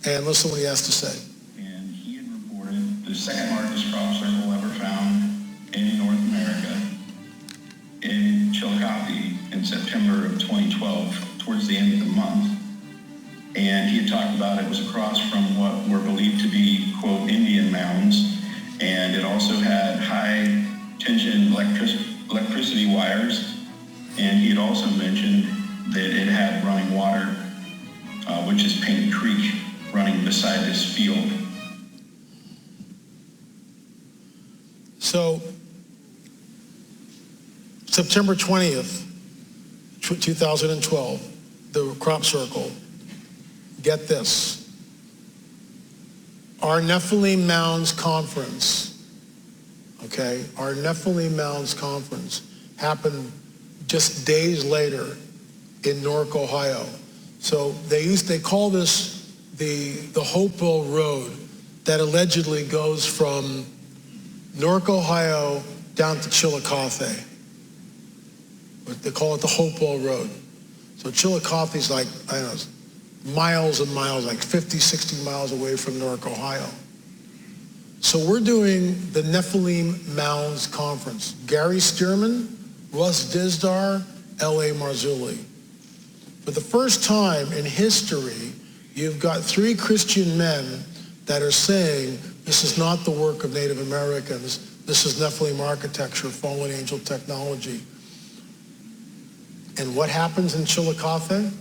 and listen what he has to say. And he had reported the second largest crop circle ever found in North America in Chillicothe in September of 2012, towards the end of the month. And he had talked about it was across from what were believed to be, quote, Indian mounds. And it also had high tension electricity wires. And he had also mentioned that it had running water, which is Painted Creek, running beside this field. So, September 20th, 2012, the crop circle. Get this. Our Nephilim Mounds Conference, okay, our Nephilim Mounds Conference happened just days later in Newark, Ohio. So they call this the Hopewell Road that allegedly goes from Newark, Ohio down to Chillicothe. But they call it the Hopewell Road. So Chillicothe is like, I don't know, miles and miles, like 50, 60 miles away from Newark, Ohio. So we're doing the Nephilim Mounds Conference. Gary Stearman, Russ Dizdar, L.A. Marzulli. For the first time in history, you've got 3 Christian men that are saying this is not the work of Native Americans. This is Nephilim architecture, fallen angel technology. And what happens in Chillicothe?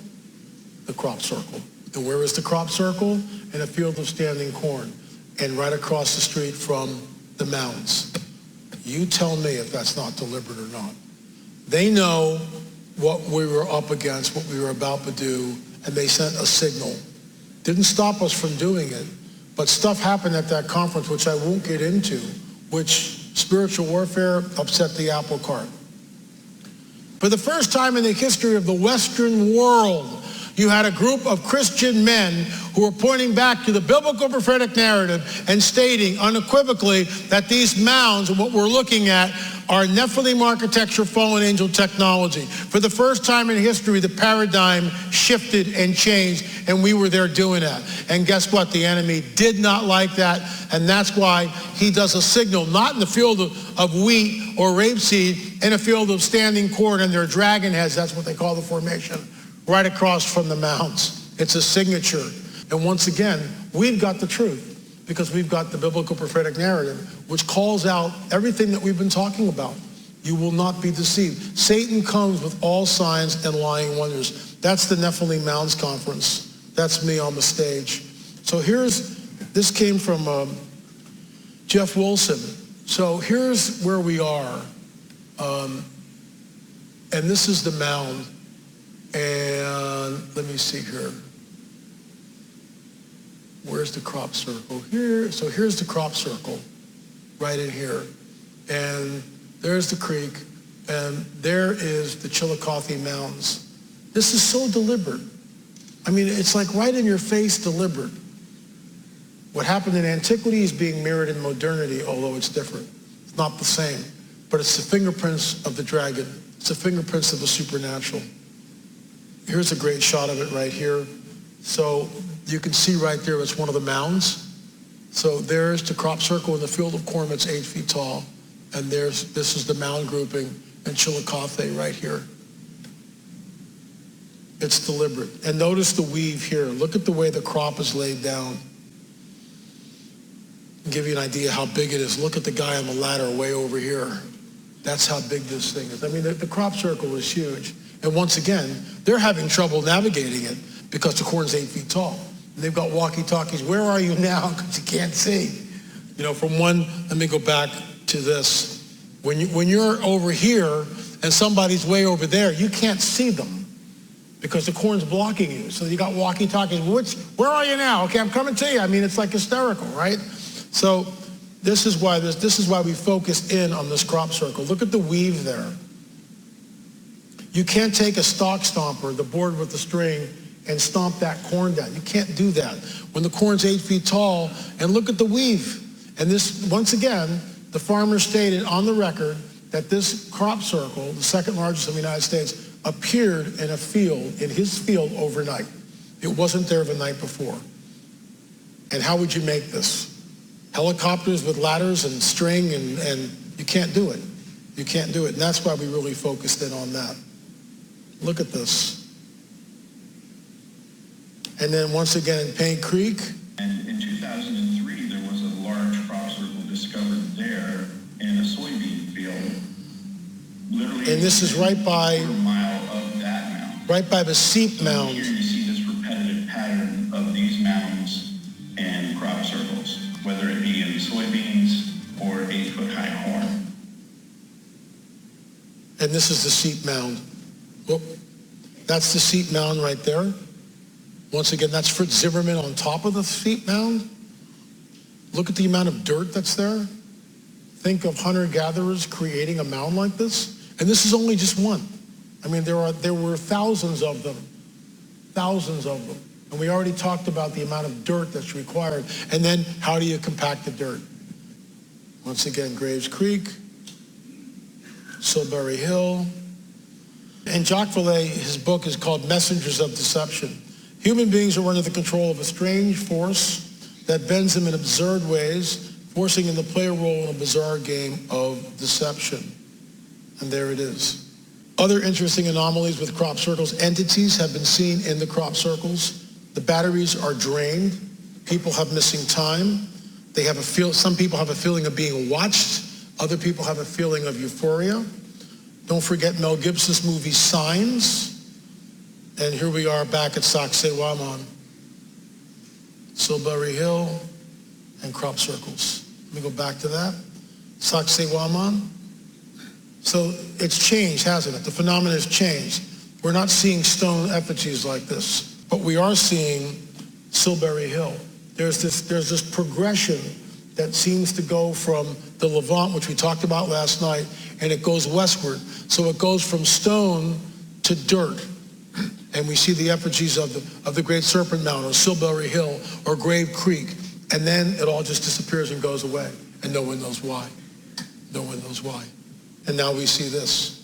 The crop circle. And where is the crop circle? In a field of standing corn. And right across the street from the mounds. You tell me if that's not deliberate or not. They know what we were up against, what we were about to do, and they sent a signal. Didn't stop us from doing it, but stuff happened at that conference, which I won't get into, which spiritual warfare upset the apple cart. For the first time in the history of the Western world, you had a group of Christian men who were pointing back to the biblical prophetic narrative and stating unequivocally that these mounds and what we're looking at are Nephilim architecture, fallen angel technology. For the first time in history, the paradigm shifted and changed, and we were there doing that. And guess what? The enemy did not like that, and that's why he does a signal, not in the field of wheat or rapeseed, in a field of standing corn, and their dragon heads, that's what they call the formation, right across from the mounds. It's a signature. And once again, we've got the truth because we've got the biblical prophetic narrative, which calls out everything that we've been talking about. You will not be deceived. Satan comes with all signs and lying wonders. That's the Nephilim Mounds Conference. That's me on the stage. So this came from Jeff Wilson. So here's where we are. And this is the mound. And let me see here. Where's the crop circle? Here. So here's the crop circle right in here. And there's the creek. And there is the Chillicothe Mounds. This is so deliberate. I mean, it's like right in your face deliberate. What happened in antiquity is being mirrored in modernity, although it's different. It's not the same. But it's the fingerprints of the dragon. It's the fingerprints of the supernatural. Here's a great shot of it right here. So you can see right there, it's one of the mounds. So there's the crop circle in the field of corn that's 8 feet tall. And this is the mound grouping in Chillicothe right here. It's deliberate. And notice the weave here. Look at the way the crop is laid down. I'll give you an idea how big it is. Look at the guy on the ladder way over here. That's how big this thing is. I mean, the crop circle is huge. And once again, they're having trouble navigating it because the corn's 8 feet tall. And they've got walkie-talkies. Where are you now? Because you can't see. You know, from one, let me go back to this. When you're over here and somebody's way over there, you can't see them because the corn's blocking you. So you got walkie-talkies. Where are you now? Okay, I'm coming to you. I mean, it's like hysterical, right? So this is why we focus in on this crop circle. Look at the weave there. You can't take a stalk stomper, the board with the string, and stomp that corn down. You can't do that. When the corn's 8 feet tall, and look at the weave. And this, once again, the farmer stated on the record that this crop circle, the second largest in the United States, appeared in a field, in his field overnight. It wasn't there the night before. And how would you make this? Helicopters with ladders and string, and you can't do it. You can't do it. And that's why we really focused in on that. Look at this. And then once again in Paint Creek. And in 2003, there was a large crop circle discovered there in a soybean field. Literally, and this is right by a mile of that mound. Right by the seep mound. Here you see this repetitive pattern of these mounds and crop circles, whether it be in soybeans or 8-foot-high corn. And this is the seep mound. Whoop. That's the seep mound right there. Once again, that's Fritz Zimmerman on top of the seep mound. Look at the amount of dirt that's there. Think of hunter-gatherers creating a mound like this. And this is only just one. I mean, there were thousands of them. Thousands of them. And we already talked about the amount of dirt that's required. And then how do you compact the dirt? Once again, Graves Creek, Silbury Hill. And Jacques Vallée, his book is called Messengers of Deception. Human beings are under the control of a strange force that bends them in absurd ways, forcing them to play a role in a bizarre game of deception. And there it is. Other interesting anomalies with crop circles. Entities have been seen in the crop circles. The batteries are drained. People have missing time. Some people have a feeling of being watched. Other people have a feeling of euphoria. Don't forget Mel Gibson's movie Signs. And here we are back at Sacsayhuaman, Silbury Hill, and crop circles. Let me go back to that. Sacsayhuaman. So it's changed, hasn't it? The phenomenon has changed. We're not seeing stone effigies like this, but we are seeing Silbury Hill. There's this progression that seems to go from the Levant, which we talked about last night, and it goes westward. So it goes from stone to dirt. And we see the effigies of the Great Serpent Mound or Silbury Hill or Grave Creek. And then it all just disappears and goes away. And no one knows why. No one knows why. And now we see this.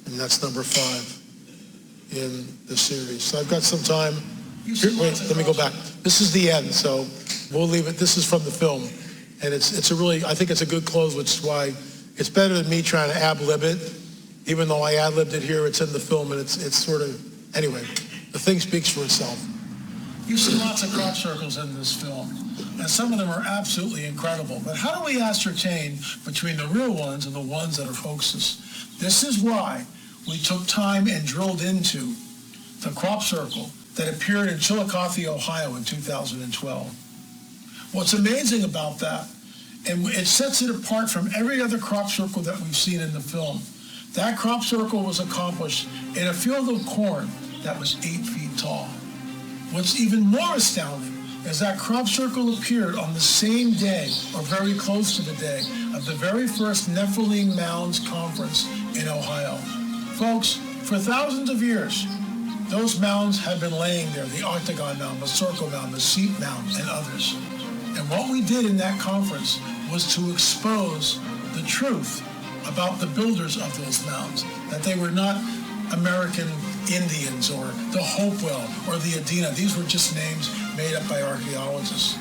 And that's number 5 in the series. So I've got some time. Here, wait, let me go back. This is the end, so we'll leave it. This is from the film. And it's a really, I think it's a good close, which is why it's better than me trying to ad-lib it. Even though I ad-libbed it here, it's in the film, and it's sort of, anyway, the thing speaks for itself. You see lots of crop circles in this film, and some of them are absolutely incredible. But how do we ascertain between the real ones and the ones that are hoaxes? This is why we took time and drilled into the crop circle that appeared in Chillicothe, Ohio in 2012. What's amazing about that, and it sets it apart from every other crop circle that we've seen in the film, that crop circle was accomplished in a field of corn that was 8 feet tall. What's even more astounding is that crop circle appeared on the same day, or very close to the day, of the very first Nephilim Mounds Conference in Ohio. Folks, for thousands of years, those mounds have been laying there, the Octagon Mound, the Circle Mound, the Seat Mound, and others. And what we did in that conference was to expose the truth about the builders of those mounds, that they were not American Indians or the Hopewell or the Adena. These were just names made up by archaeologists.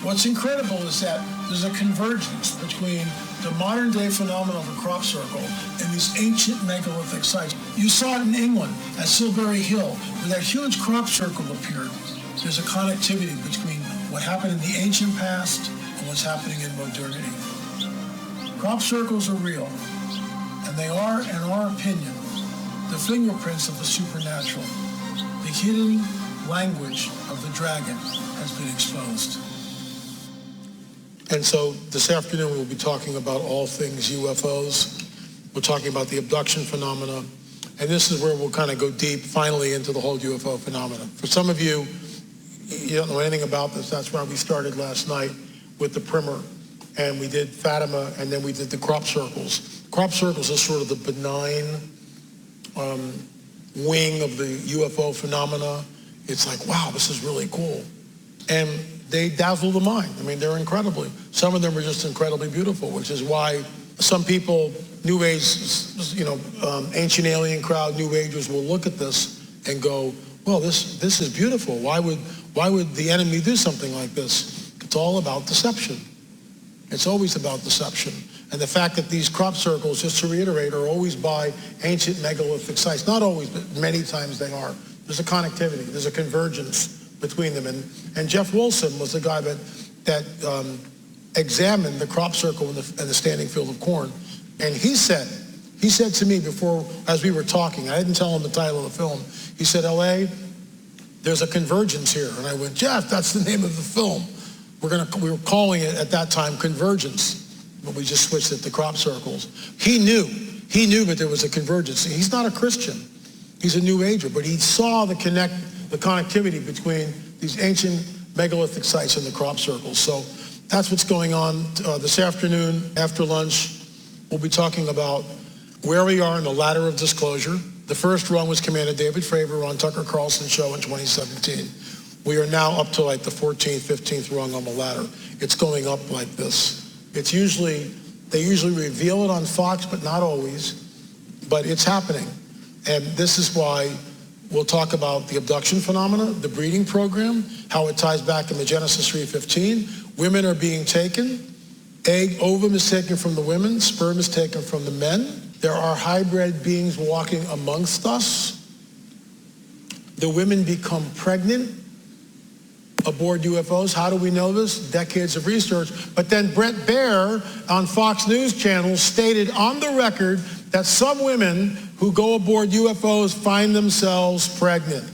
What's incredible is that there's a convergence between the modern day phenomenon of a crop circle and these ancient megalithic sites. You saw it in England at Silbury Hill, where that huge crop circle appeared. There's a connectivity between what happened in the ancient past and what's happening in modernity. Crop circles are real, and they are, in our opinion, the fingerprints of the supernatural. The hidden language of the dragon has been exposed. And so this afternoon we'll be talking about all things UFOs. We're talking about the abduction phenomena. And this is where we'll kind of go deep finally into the whole UFO phenomena. For some of you, you don't know anything about this. That's why we started last night with the primer. And we did Fatima, and then we did the crop circles. Crop circles is sort of the benign wing of the UFO phenomena. It's like, wow, this is really cool. And they dazzle the mind. I mean, they're incredibly. Some of them are just incredibly beautiful, which is why some people, New Age, ancient alien crowd, New Agers will look at this and go, well, this is beautiful. Why would the enemy do something like this? It's all about deception. It's always about deception. And the fact that these crop circles, just to reiterate, are always by ancient megalithic sites. Not always, but many times they are. There's a connectivity. There's a convergence between them. And Jeff Wilson was the guy that examined the crop circle in the standing field of corn. And he said to me before, as we were talking, I didn't tell him the title of the film. He said, L.A., there's a convergence here. And I went, Jeff, that's the name of the film. We were calling it at that time Convergence, but we just switched it to crop circles. He knew that there was a convergence. He's not a Christian. He's a New Ager, but he saw the connectivity between these ancient megalithic sites and the crop circles. So that's what's going on this afternoon. After lunch, we'll be talking about where we are in the ladder of disclosure. The first rung was Commander David Fravor on Tucker Carlson's show in 2017. We are now up to like the 14th, 15th rung on the ladder. It's going up like this. They usually reveal it on Fox, but not always. But it's happening. And this is why we'll talk about the abduction phenomena, the breeding program, how it ties back into Genesis 3:15. Women are being taken. Ovum is taken from the women. Sperm is taken from the men. There are hybrid beings walking amongst us. The women become pregnant aboard UFOs. How do we know this? Decades of research. But then Brett Baer on Fox News Channel stated on the record that some women who go aboard UFOs find themselves pregnant.